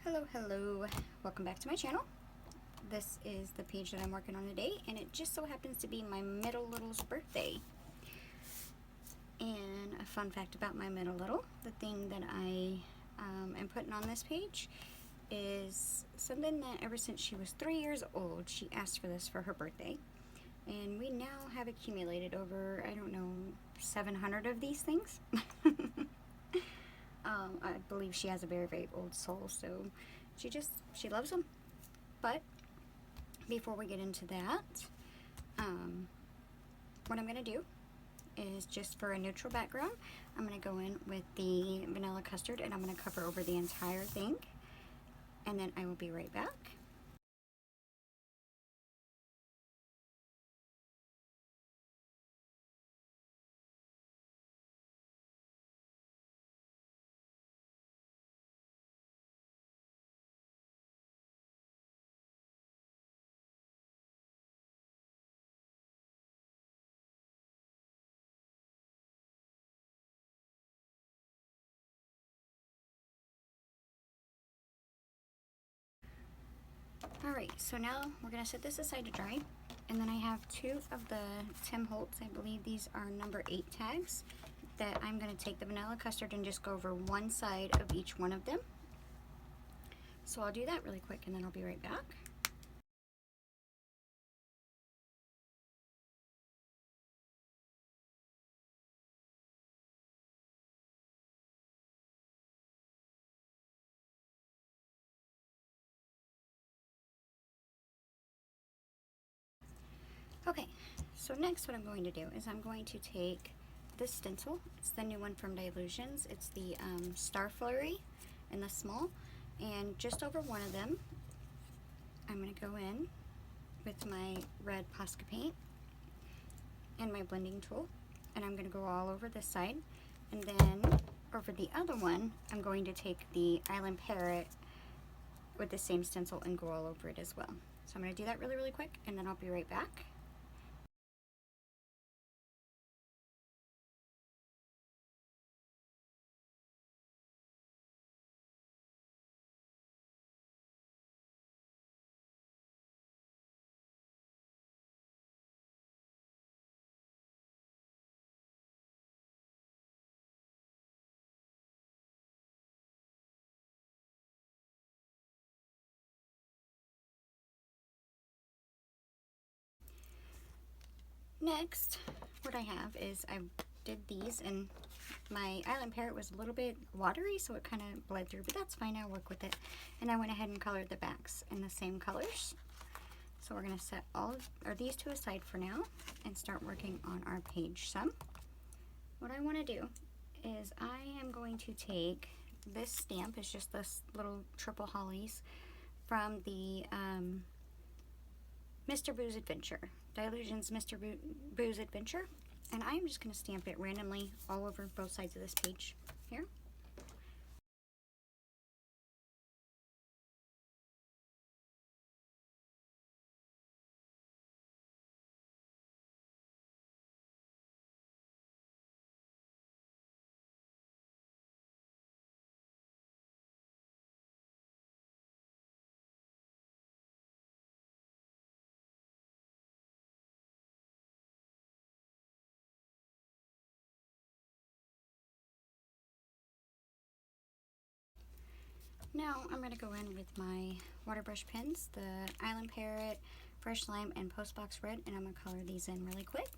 Hello, welcome back to my channel. This is the page that I'm working on today, and it just so happens to be my middle little's birthday. And a fun fact about my middle little, the thing that I am putting on this page is something that ever since she was 3 years old, she asked for this for her birthday. And we now have accumulated over, I don't know, 700 of these things. I believe she has a very, very old soul, so she loves them. But before we get into that, what I'm going to do is just for a neutral background, I'm going to go in with the vanilla custard and I'm going to cover over the entire thing, and then I will be right back. Alright, so now we're going to set this aside to dry, and then I have two of the Tim Holtz, I believe these are number 8 tags, that I'm going to take the vanilla custard and just go over one side of each one of them. So I'll do that really quick and then I'll be right back. Okay, so next what I'm going to do is I'm going to take this stencil. It's the new one from Dylusions. It's the Star Flurry in the small, and just over one of them I'm going to go in with my red Posca paint and my blending tool, and I'm going to go all over this side, and then over the other one I'm going to take the Island Parrot with the same stencil and go all over it as well. So I'm going to do that really quick and then I'll be right back. Next, what I have is I did these, and my Island Parrot was a little bit watery, so it kind of bled through, but that's fine, I'll work with it. And I went ahead and colored the backs in the same colors. So we're going to set these two aside for now and start working on our page some. What I want to do is I am going to take this stamp, it's just this little triple hollies from the Mr. Boo's Adventure, Dylusions Mr. Boo's Adventure, and I'm just going to stamp it randomly all over both sides of this page here. Now I'm going to go in with my water brush pens, the Island Parrot, Fresh Lime, and Postbox Red, and I'm going to color these in really quick.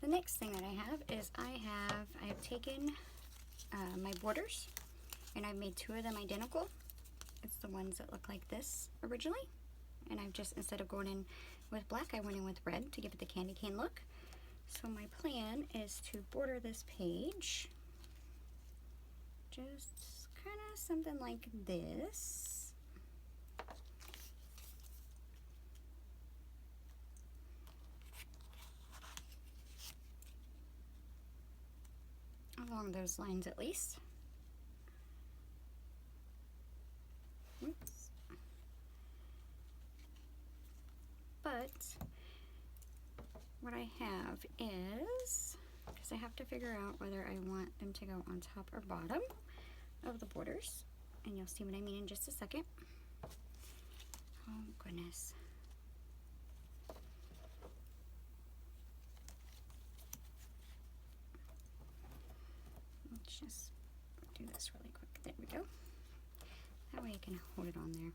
the next thing that I have is I have taken my borders and I've made 2 of them identical. It's the ones that look like this originally, and I've just, instead of going in with black, I went in with red to give it the candy cane look. So my plan is to border this page just kind of something like this. Along those lines at least. Oops. But what I have is, because I have to figure out whether I want them to go on top or bottom of the borders, and you'll see what I mean in just a second. Oh goodness. Let's just do this really quick. There we go. That way I can hold it on there.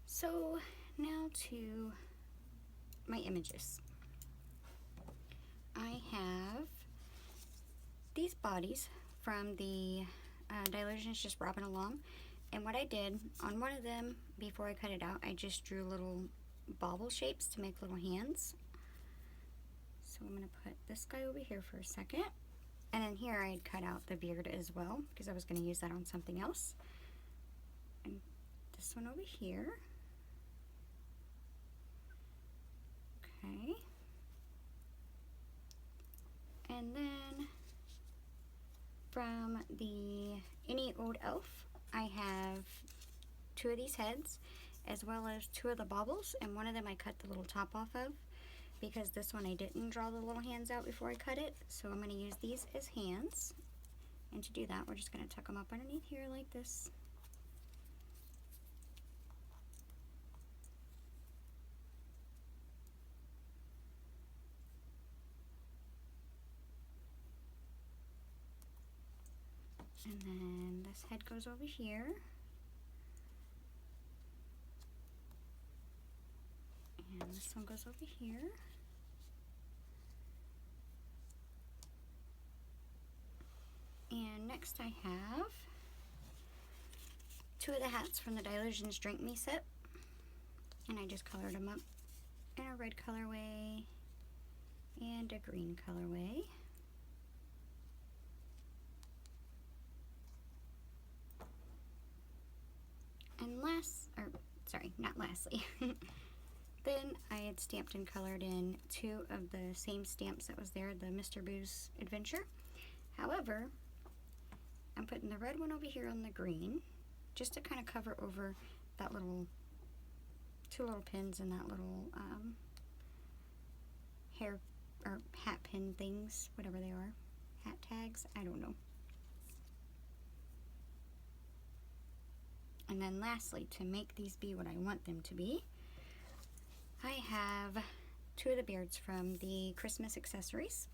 So now to my images. I have these bodies from the Dylusions, just Robbin along. And what I did on one of them, before I cut it out, I just drew little bobble shapes to make little hands. So I'm going to put this guy over here for a second. And then here I had cut out the beard as well, because I was going to use that on something else. And this one over here. Okay. And then from the Any Old Elf, I have 2 of these heads, as well as 2 of the baubles, and one of them I cut the little top off of, because this one I didn't draw the little hands out before I cut it, so I'm going to use these as hands. And to do that, we're just going to tuck them up underneath here like this. And then this head goes over here. And this one goes over here. And next I have 2 of the hats from the Dylusions Drink Me set. And I just colored them up in a red colorway and a green colorway. And not lastly, then I had stamped and colored in 2 of the same stamps that was there, the Mr. Boo's Adventure. However, I'm putting the red one over here on the green, just to kind of cover over that little, 2 little pins and that little hair or hat pin things, whatever they are, hat tags, I don't know. And then lastly, to make these be what I want them to be, I have 2 of the beards from the Christmas accessories,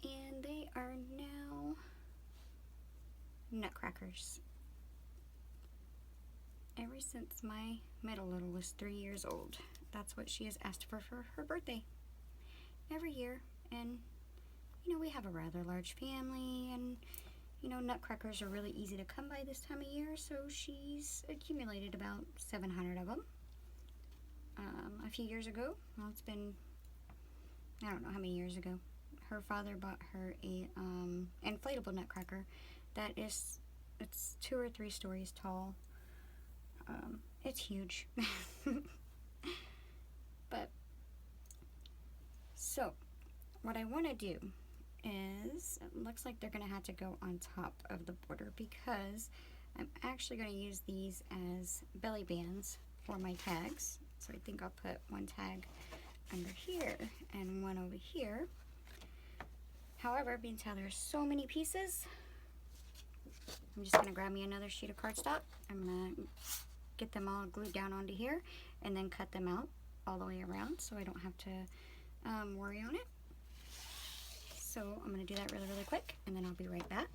and they are now Nutcrackers. Ever since my middle little was 3 years old, that's what she has asked for her birthday every year. And you know, we have a rather large family, and you know, Nutcrackers are really easy to come by this time of year, so she's accumulated about 700 of them. A few years ago, well, it's been, I don't know how many years ago, her father bought her a inflatable Nutcracker that is, it's 2 or 3 stories tall. It's huge. But, so, what I want to do is, it looks like they're going to have to go on top of the border, because I'm actually going to use these as belly bands for my tags. So I think I'll put one tag under here and one over here. However, being how there's so many pieces, I'm just going to grab me another sheet of cardstock. I'm going to get them all glued down onto here and then cut them out all the way around so I don't have to worry on it. So I'm going to do that really, really quick, and then I'll be right back.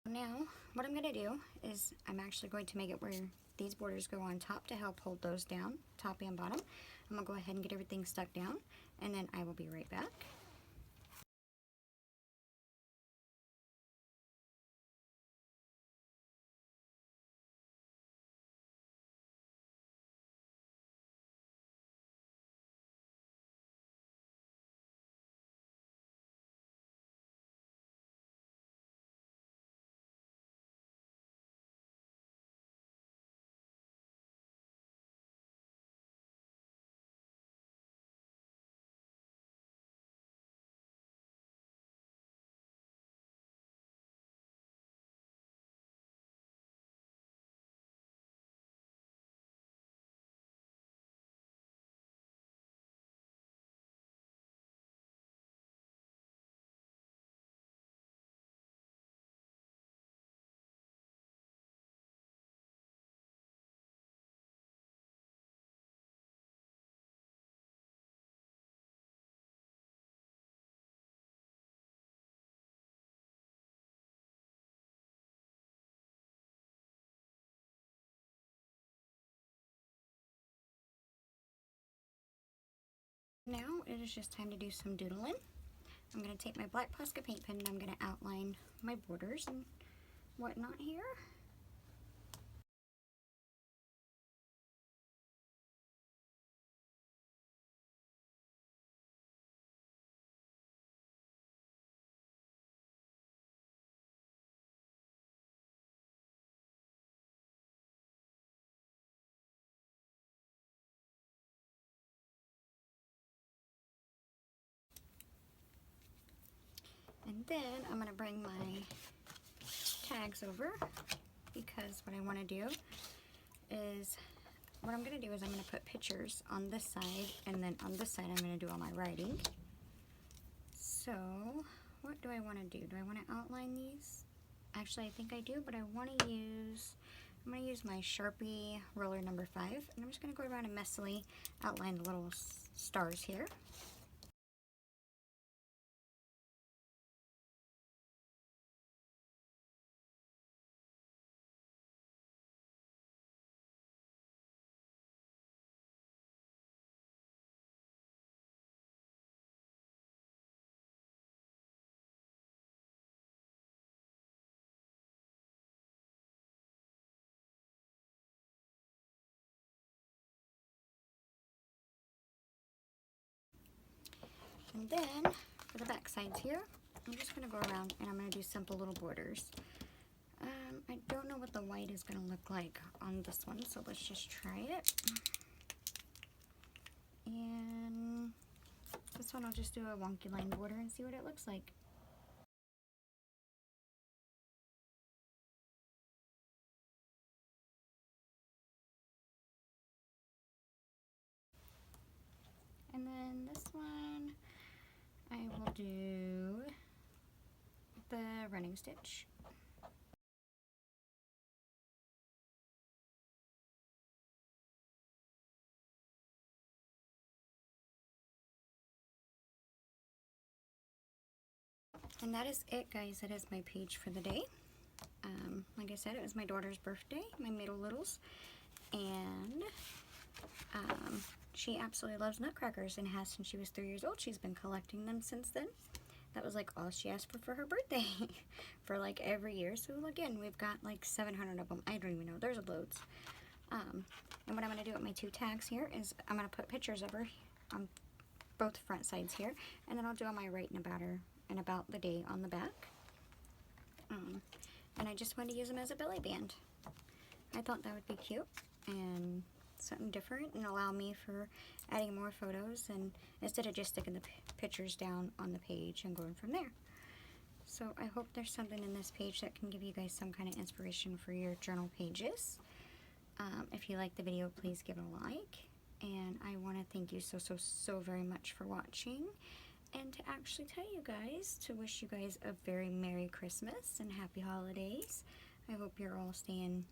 Now, what I'm going to do is I'm actually going to make it where these borders go on top to help hold those down, top and bottom. I'm going to go ahead and get everything stuck down, and then I will be right back. Now it is just time to do some doodling. I'm going to take my black Posca paint pen and I'm going to outline my borders and whatnot here. And then I'm going to bring my tags over, because what I want to do is, I'm going to put pictures on this side, and then on this side I'm going to do all my writing. So what do I want to do? Do I want to outline these? Actually, I think I do, but I'm going to use my Sharpie roller number 5, and I'm just going to go around and messily outline the little stars here. And then for the back sides here, I'm just going to go around and I'm going to do simple little borders. I don't know what the white is going to look like on this one, so let's just try it. And this one I'll just do a wonky line border and see what it looks like. And then this one, I will do the running stitch. And that is it, guys. That is my page for the day. Like I said, it was my daughter's birthday, my middle littles, and she absolutely loves Nutcrackers and has since she was 3 years old. She's been collecting them since then. That was like all she asked for her birthday for like every year. So again, we've got like 700 of them. I don't even know. There's loads. And what I'm going to do with my 2 tags here is I'm going to put pictures of her on both front sides here, and then I'll do on my writing about her and about the day on the back. And I just wanted to use them as a belly band. I thought that would be cute and something different and allow me for adding more photos, and instead of just sticking the pictures down on the page and going from there. So I hope there's something in this page that can give you guys some kind of inspiration for your journal pages. If you like the video, please give it a like. And I want to thank you so very much for watching. And to actually tell you guys, to wish you guys a very Merry Christmas and Happy Holidays. I hope you're all staying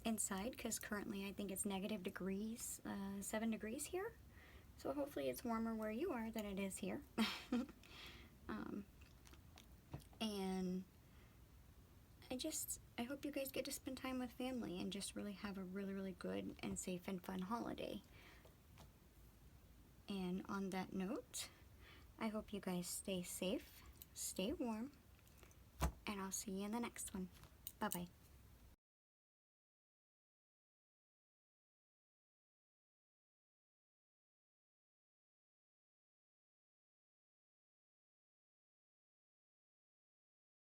inside, because currently I think it's negative degrees, 7 degrees here. So hopefully it's warmer where you are than it is here. And I hope you guys get to spend time with family and just really have a really good and safe and fun holiday. And on that note, I hope you guys stay safe, stay warm, and I'll see you in the next one. Bye-bye.